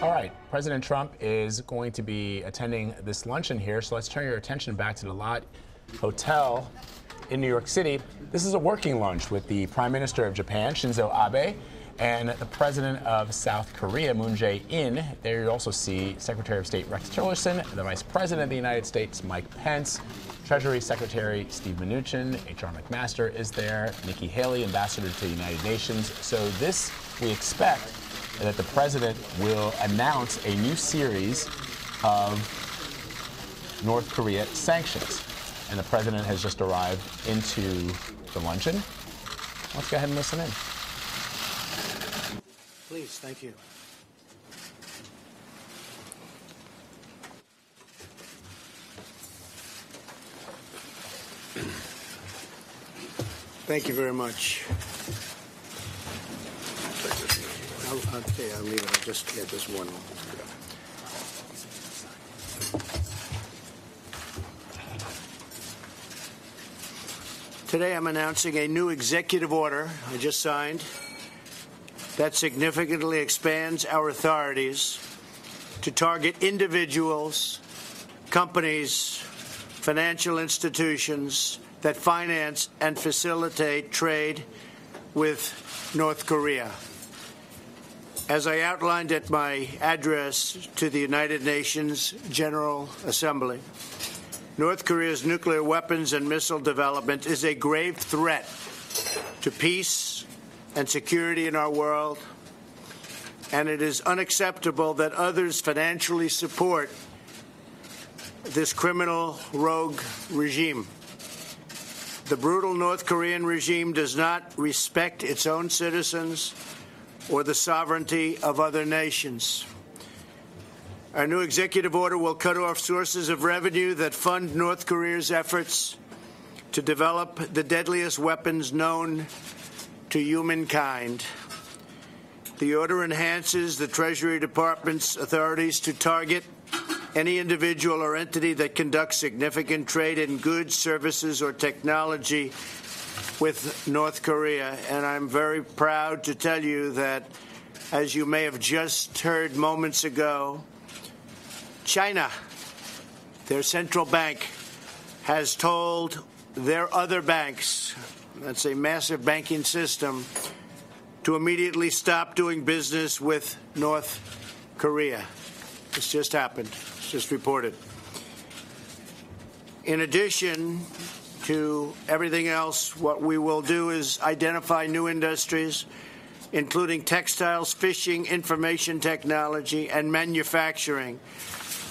All right, President Trump is going to be attending this luncheon here, so let's turn your attention back to the Lot Hotel in New York City. This is a working lunch with the Prime Minister of Japan, Shinzo Abe, and the President of South Korea, Moon Jae-in. There you also see Secretary of State Rex Tillerson, the Vice President of the United States, Mike Pence, Treasury Secretary Steve Mnuchin, H.R. McMaster is there, Nikki Haley, Ambassador to the United Nations. So this, we expect that the President will announce a new series of North Korea sanctions. And the President has just arrived into the luncheon. Let's go ahead and listen in. Please, thank you. Thank you very much. I'll leave it. I'll just get this one. Today I'm announcing a new executive order I just signed that significantly expands our authorities to target individuals, companies, financial institutions that finance and facilitate trade with North Korea. As I outlined at my address to the United Nations General Assembly, North Korea's nuclear weapons and missile development is a grave threat to peace and security in our world, and it is unacceptable that others financially support this criminal rogue regime. The brutal North Korean regime does not respect its own citizens or the sovereignty of other nations. Our new executive order will cut off sources of revenue that fund North Korea's efforts to develop the deadliest weapons known to humankind. The order enhances the Treasury Department's authorities to target any individual or entity that conducts significant trade in goods, services, or technology with North Korea. And I'm very proud to tell you that, as you may have just heard moments ago, China, their central bank, has told their other banks, that's a massive banking system, to immediately stop doing business with North Korea. This just happened. It's just reported. In addition to everything else, what we will do is identify new industries, including textiles, fishing, information technology, and manufacturing,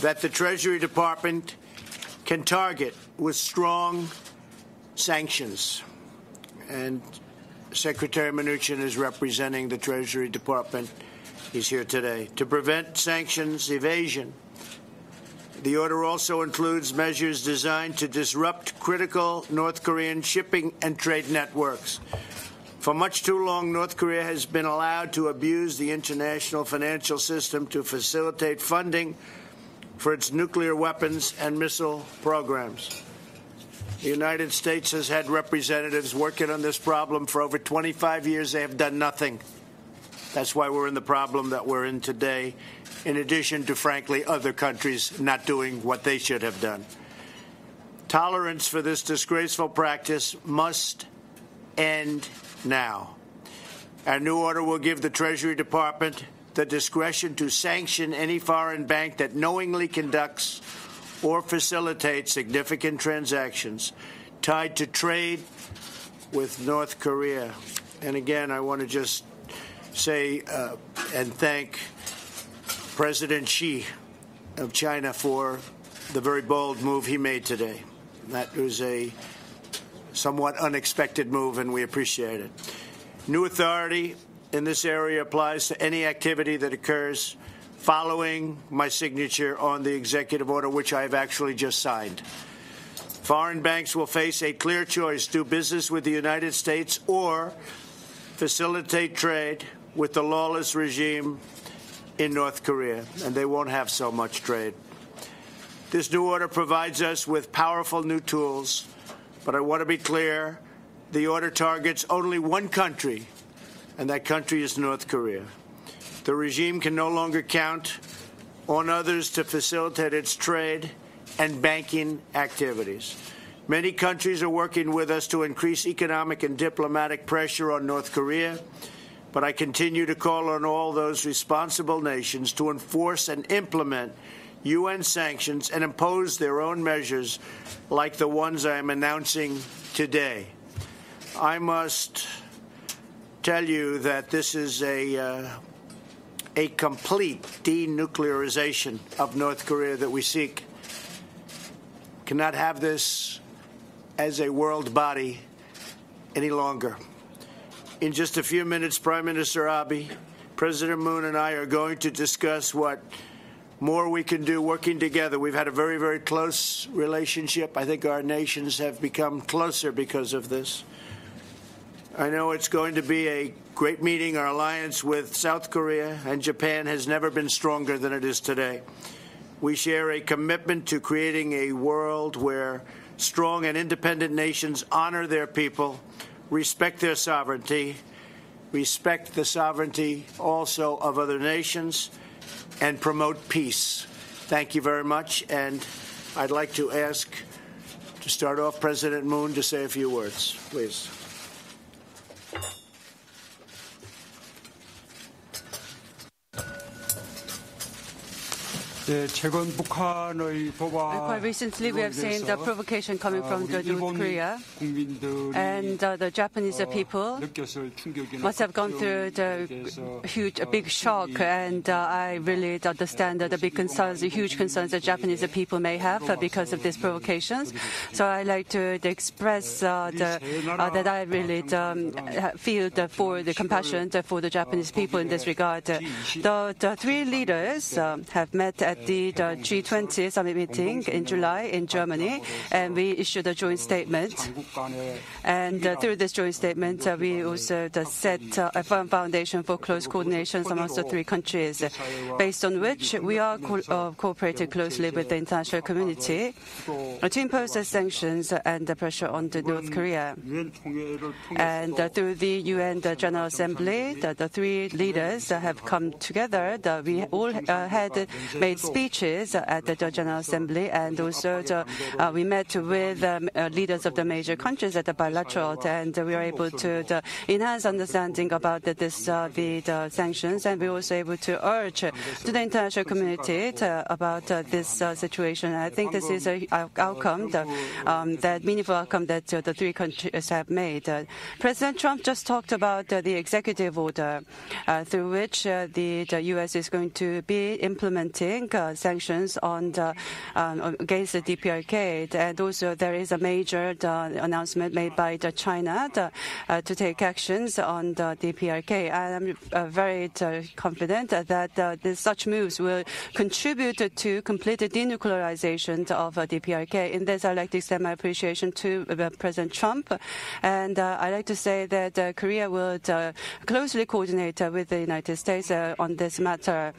that the Treasury Department can target with strong sanctions. And Secretary Mnuchin is representing the Treasury Department. He's here today to prevent sanctions evasion. The order also includes measures designed to disrupt critical North Korean shipping and trade networks. For much too long, North Korea has been allowed to abuse the international financial system to facilitate funding for its nuclear weapons and missile programs. The United States has had representatives working on this problem for over 25 years. They have done nothing. That's why we're in the problem that we're in today, in addition to, frankly, other countries not doing what they should have done. Tolerance for this disgraceful practice must end now. Our new order will give the Treasury Department the discretion to sanction any foreign bank that knowingly conducts or facilitates significant transactions tied to trade with North Korea. And again, I want to just say and thank President Xi of China for the very bold move he made today. That was a somewhat unexpected move, and we appreciate it. New authority in this area applies to any activity that occurs following my signature on the executive order, which I have actually just signed. Foreign banks will face a clear choice: do business with the United States or facilitate trade with the lawless regime in North Korea, and they won't have so much trade. This new order provides us with powerful new tools, but I want to be clear, the order targets only one country, and that country is North Korea. The regime can no longer count on others to facilitate its trade and banking activities. Many countries are working with us to increase economic and diplomatic pressure on North Korea, but I continue to call on all those responsible nations to enforce and implement UN sanctions and impose their own measures like the ones I am announcing today. I must tell you that this is a complete denuclearization of North Korea that we seek. Cannot have this as a world body any longer. In just a few minutes, Prime Minister Abe, President Moon, and I are going to discuss what more we can do working together. We've had a very, very close relationship. I think our nations have become closer because of this. I know it's going to be a great meeting. Our alliance with South Korea and Japan has never been stronger than it is today. We share a commitment to creating a world where strong and independent nations honor their people, respect their sovereignty, respect the sovereignty also of other nations, and promote peace. Thank you very much. And I'd like to ask to start off President Moon to say a few words, please. Quite recently, we have seen the provocation coming from North Korea, and the Japanese people must have gone through a big shock, and I really understand the big concerns, the huge concerns that Japanese people may have because of these provocations. So I like to express that I really feel for the compassion for the Japanese people in this regard. The three leaders have met at the G20 summit meeting in July in Germany, and we issued a joint statement. And through this joint statement, we also set a firm foundation for close coordination amongst the three countries, based on which we are cooperating closely with the international community to impose the sanctions and the pressure on North Korea. And through the UN General Assembly, the three leaders have come together. We all had made speeches at the General Assembly, and also we met with leaders of the major countries at the bilateral, and we were able to enhance understanding about the sanctions, and we were also able to urge to the international community about this situation. I think this is an outcome, that meaningful outcome that the three countries have made. President Trump just talked about the executive order through which the U.S. is going to be implementing sanctions against the DPRK, and also there is a major announcement made by China to take actions on the DPRK. I am very confident that such moves will contribute to complete denuclearization of DPRK. In this, I'd like to extend my appreciation to President Trump, and I'd like to say that Korea will closely coordinate with the United States on this matter.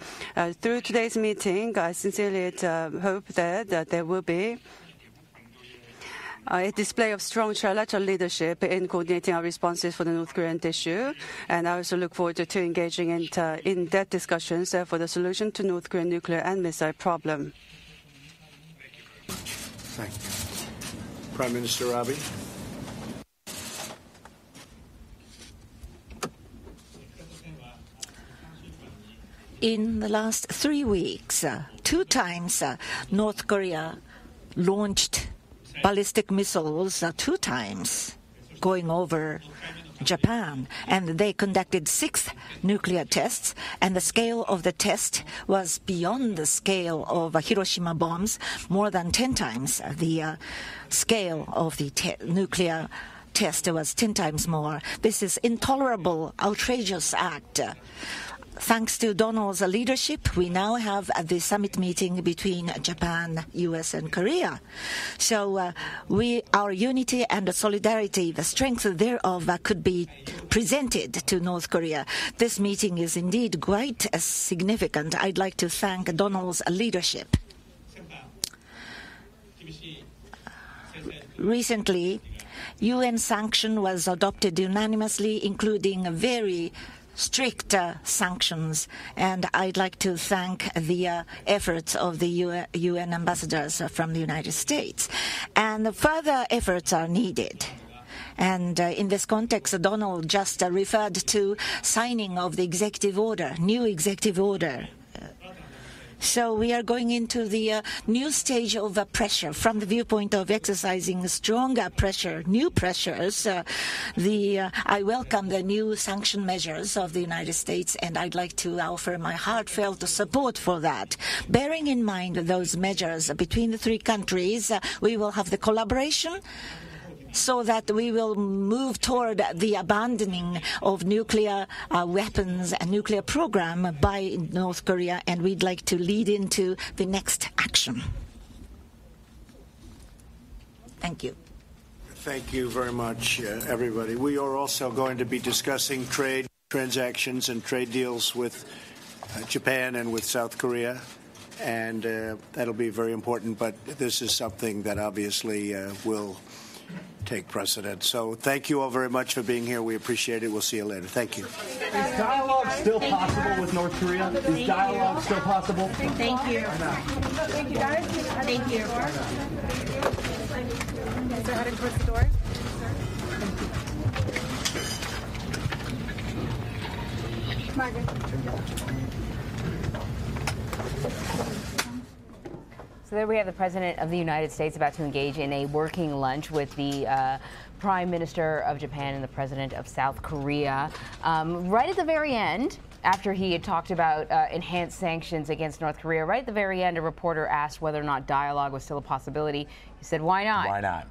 Through today's meeting, I sincerely hope that there will be a display of strong trilateral leadership in coordinating our responses for the North Korean issue. And I also look forward to engaging in in-depth discussions for the solution to North Korean nuclear and missile problem. Thank you. Prime Minister Abe. In the last 3 weeks, 2 times North Korea launched ballistic missiles, 2 times going over Japan, and they conducted 6 nuclear tests, and the scale of the test was beyond the scale of Hiroshima bombs, more than 10 times. The scale of the nuclear test was 10 times more. This is intolerable, outrageous act. Thanks to Donald's leadership, we now have the summit meeting between Japan, U.S., and Korea. So our unity and solidarity, the strength thereof, could be presented to North Korea. This meeting is indeed quite significant. I'd like to thank Donald's leadership. Recently, UN sanction was adopted unanimously, including a very strict sanctions, and I'd like to thank the efforts of the UN ambassadors from the United States. And further efforts are needed. And in this context, Donald just referred to signing of the executive order, new executive order. So we are going into the new stage of pressure from the viewpoint of exercising stronger pressure, new pressures. I welcome the new sanction measures of the United States, and I'd like to offer my heartfelt support for that. Bearing in mind those measures between the three countries, we will have the collaboration so that we will move toward the abandoning of nuclear weapons and nuclear program by North Korea, and we'd like to lead into the next action. Thank you. Thank you very much, everybody. We are also going to be discussing trade transactions and trade deals with Japan and with South Korea, and that'll be very important, but this is something that obviously will take precedent. So thank you all very much for being here. We appreciate it. We'll see you later. Thank you. Is dialogue still possible with North Korea? Is dialogue still possible? Thank you. Thank you, guys. Thank you. Is there heading towards the door? Margaret. So there we have the President of the United States about to engage in a working lunch with the Prime Minister of Japan and the President of South Korea. Right at the very end, after he had talked about enhanced sanctions against North Korea, right at the very end, a reporter asked whether or not dialogue was still a possibility. He said, why not? Why not?